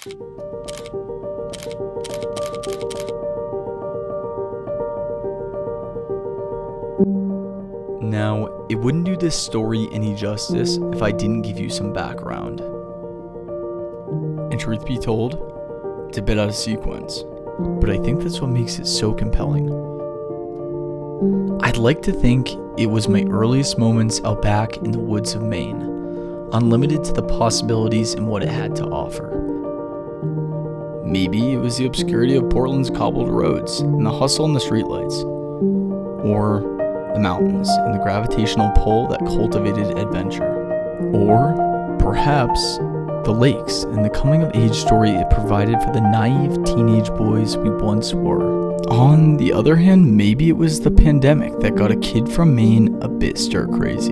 Now, it wouldn't do this story any justice if I didn't give you some background. And truth be told, it's a bit out of sequence, but I think that's what makes it so compelling. I'd like to think it was my earliest moments out back in the woods of Maine, unlimited to the possibilities and what it had to offer. Maybe it was the obscurity of Portland's cobbled roads and the hustle in the streetlights, or the mountains and the gravitational pull that cultivated adventure, or perhaps the lakes and the coming-of-age story it provided for the naive teenage boys we once were. On the other hand, maybe it was the pandemic that got a kid from Maine a bit stir-crazy.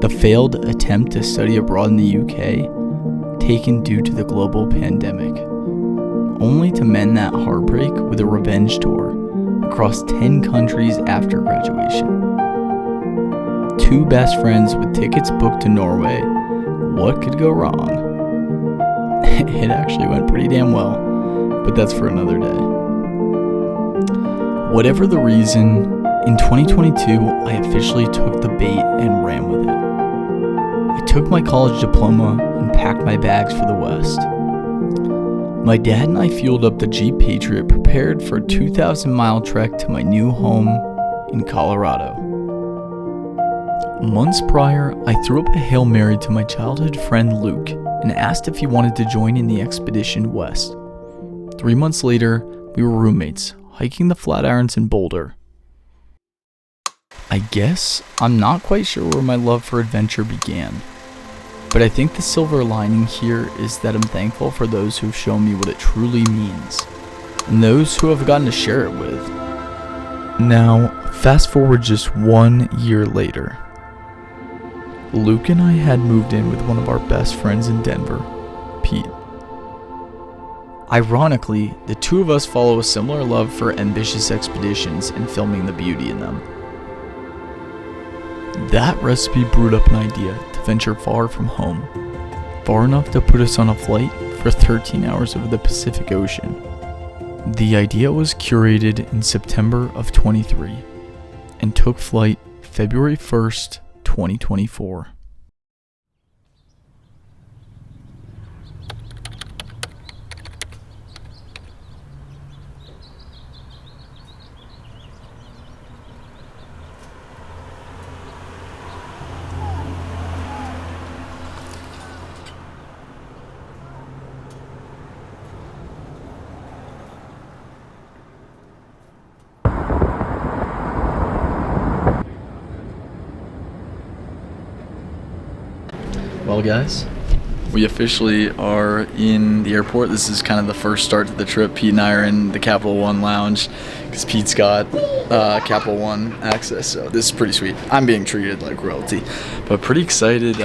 The failed attempt to study abroad in the UK, taken due to the global pandemic, only to mend that heartbreak with a revenge tour across 10 countries after graduation. Two best friends with tickets booked to Norway. What could go wrong? It actually went pretty damn well, but that's for another day. Whatever the reason, in 2022, I officially took the bait and ran with it. I took my college diploma and packed my bags for the West. My dad and I fueled up the Jeep Patriot, prepared for a 2,000-mile trek to my new home in Colorado. Months prior, I threw up a Hail Mary to my childhood friend Luke and asked if he wanted to join in the expedition west. 3 months later, we were roommates, hiking the Flatirons in Boulder. I guess I'm not quite sure where my love for adventure began, but I think the silver lining here is that I'm thankful for those who've shown me what it truly means, and those who have gotten to share it with. Now, fast forward just 1 year later. Luke and I had moved in with one of our best friends in Denver, Pete. Ironically, the two of us follow a similar love for ambitious expeditions and filming the beauty in them. That recipe brewed up an idea to venture far from home, far enough to put us on a flight for 13 hours over the Pacific Ocean. The idea was curated in September of 23 and took flight February 1st, 2024. Well, guys, we officially are in the airport. This is kind of the first start to the trip. Pete and I are in the Capital One lounge because Pete's got Capital One access, so this is pretty sweet. I'm being treated like royalty, but pretty excited.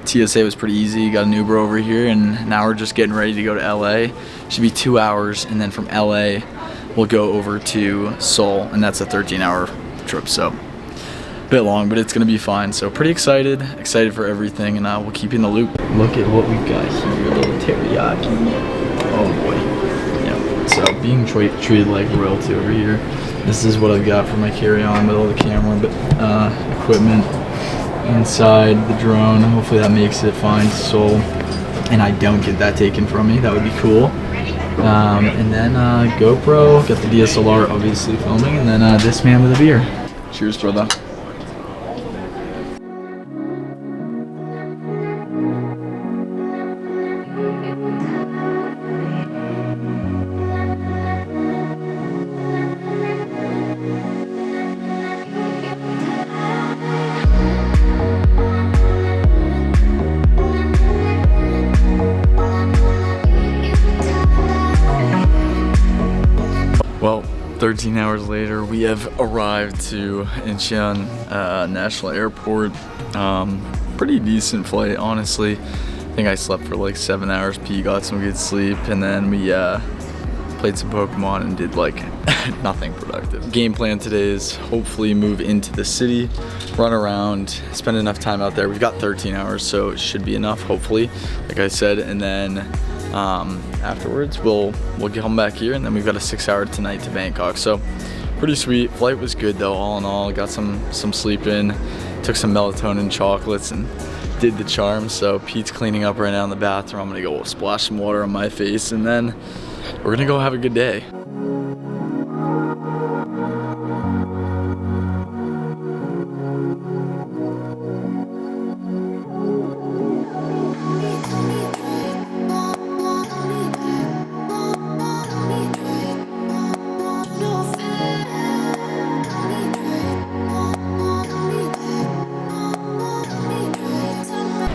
TSA was pretty easy. Got an Uber over here, and now we're just getting ready to go to LA. Should be 2 hours, and then from LA, we'll go over to Seoul, and that's a 13-hour trip, so a bit long, but it's gonna be fine. So pretty excited for everything, and we'll keep you in the loop. Look at what we've got here, a little teriyaki. Oh boy. Yeah. So being treated like royalty over here. This is what I've got for my carry-on with all the camera, but equipment inside the drone. Hopefully that makes it fine to Seoul, and I don't get that taken from me. That would be cool. And then GoPro, got the DSLR obviously filming, and then this man with a beer. Cheers, brother. Well, 13 hours later, we have arrived to Incheon National Airport. Pretty decent flight, honestly. I think I slept for like 7 hours. P got some good sleep, and then we played some Pokemon and did like nothing productive. Game plan today is hopefully move into the city, run around, spend enough time out there. We've got 13 hours, so it should be enough, hopefully, like I said, and then Afterwards, we'll come back here, and then we've got a 6-hour tonight to Bangkok. So pretty sweet. Flight was good though, all in all. Got some sleep in, took some melatonin chocolates, and did the charm. So Pete's cleaning up right now in the bathroom. I'm gonna go splash some water on my face, and then we're gonna go have a good day.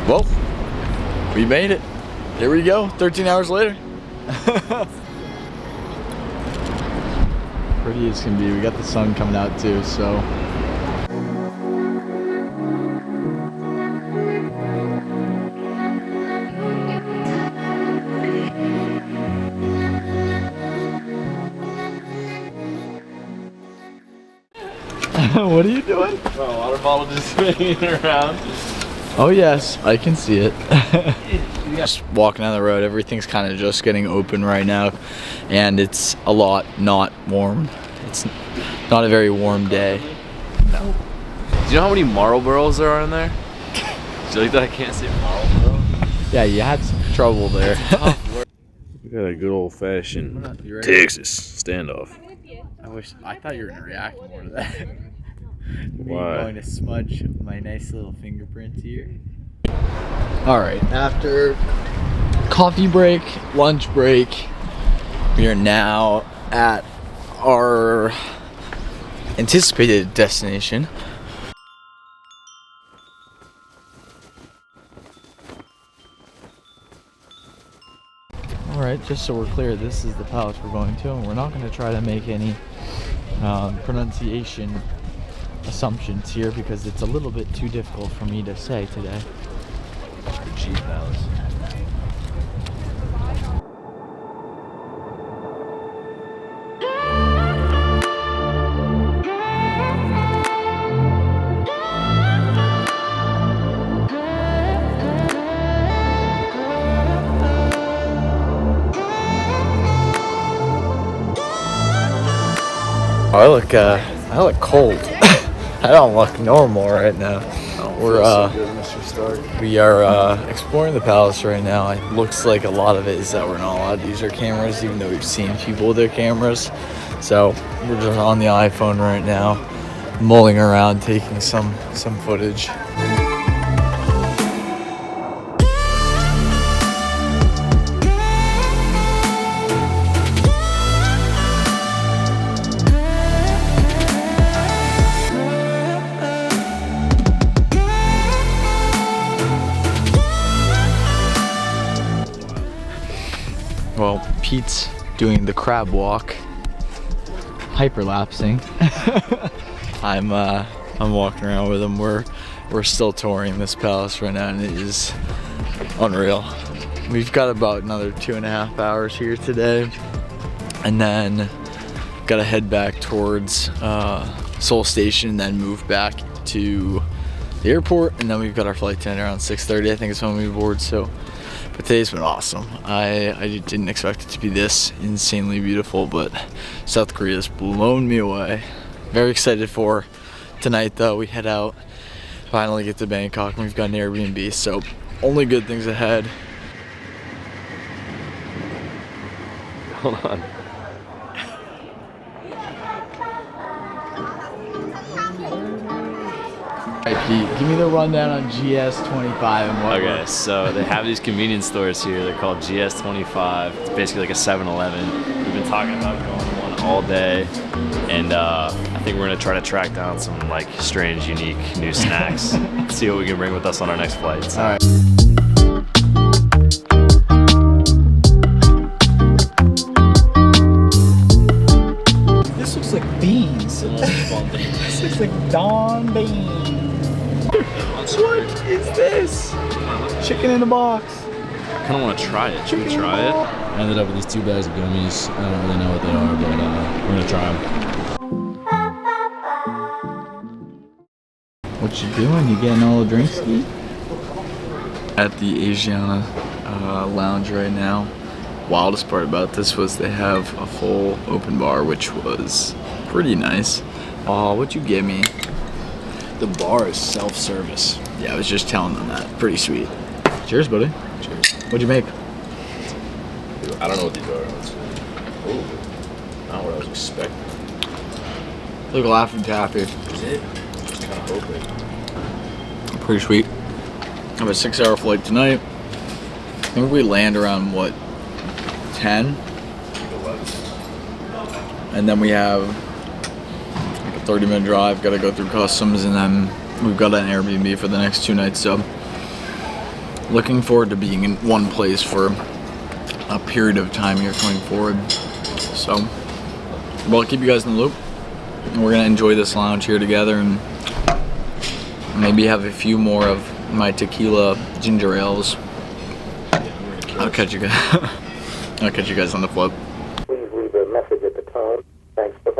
Well, we made it. Here we go, 13 hours later. Pretty as can be. We got the sun coming out too, so. What are you doing? Oh, water bottle just swinging around. Oh yes, I can see it. Just walking down the road, everything's kind of just getting open right now, and it's a lot not warm. It's not a very warm day. No. Do you know how many Marlboros there are in there? Do you like that I can't say Marlboro? Yeah, you had some trouble there. We got a good old fashioned Texas standoff. I thought you were gonna react more to that. Me Why? going to smudge my nice little fingerprints here. Alright, after coffee break, lunch break, we are now at our anticipated destination. Alright, just so we're clear, this is the palace we're going to, and we're not going to try to make any pronunciation assumptions here because it's a little bit too difficult for me to say today. The G Palace. I look cold. I don't look normal right now. We are exploring the palace right now. It looks like a lot of it is that we're not allowed to use our cameras, even though we've seen people with their cameras. So we're just on the iPhone right now, mulling around, taking some footage. Well, Pete's doing the crab walk, hyperlapsing. I'm walking around with him. We're still touring this palace right now, and it is unreal. We've got about another 2.5 hours here today, and then gotta head back towards Seoul Station, and then move back to the airport, and then we've got our flight tonight around 6:30. I think it's when we board. So. But today's been awesome. I didn't expect it to be this insanely beautiful, but South Korea's blown me away. Very excited for tonight though. We head out, finally get to Bangkok, and we've got an Airbnb, so only good things ahead. Hold on. Alright Pete, give me the rundown on GS25 and what. Okay, so they have these convenience stores here. They're called GS25. It's basically like a 7-Eleven. We've been talking about going to one all day, and I think we're gonna try to track down some like strange, unique new snacks. See what we can bring with us on our next flights. All right. This looks like beans. This looks like Don beans. What is this? Chicken in a box. I kind of want to try it. Should we try it? I ended up with these 2 bags of gummies. I don't really know what they are, but we're gonna try them. What you doing? You getting all the drinks, Steve? At the Asiana lounge right now. wildest part about this was they have a full open bar, which was pretty nice. Oh, what'd you give me? The bar is self-service. Yeah, I was just telling them that. Pretty sweet. Cheers, buddy. Cheers. What'd you make? I don't know what these are. Ooh, not what I was expecting. Look, Laughing Taffy. Is it? Just kind of hoping. Pretty sweet. I have a 6-hour flight tonight. I think we land around, what, 10? And then we have like a 30-minute drive. Got to go through customs, and then we've got an Airbnb for the next 2 nights. So looking forward to being in one place for a period of time here going forward. So, well, I'll keep you guys in the loop. And we're gonna enjoy this lounge here together, and maybe have a few more of my tequila ginger ales. I'll catch you guys. I'll catch you guys on the flip. Please leave a message at the tone. Thanks for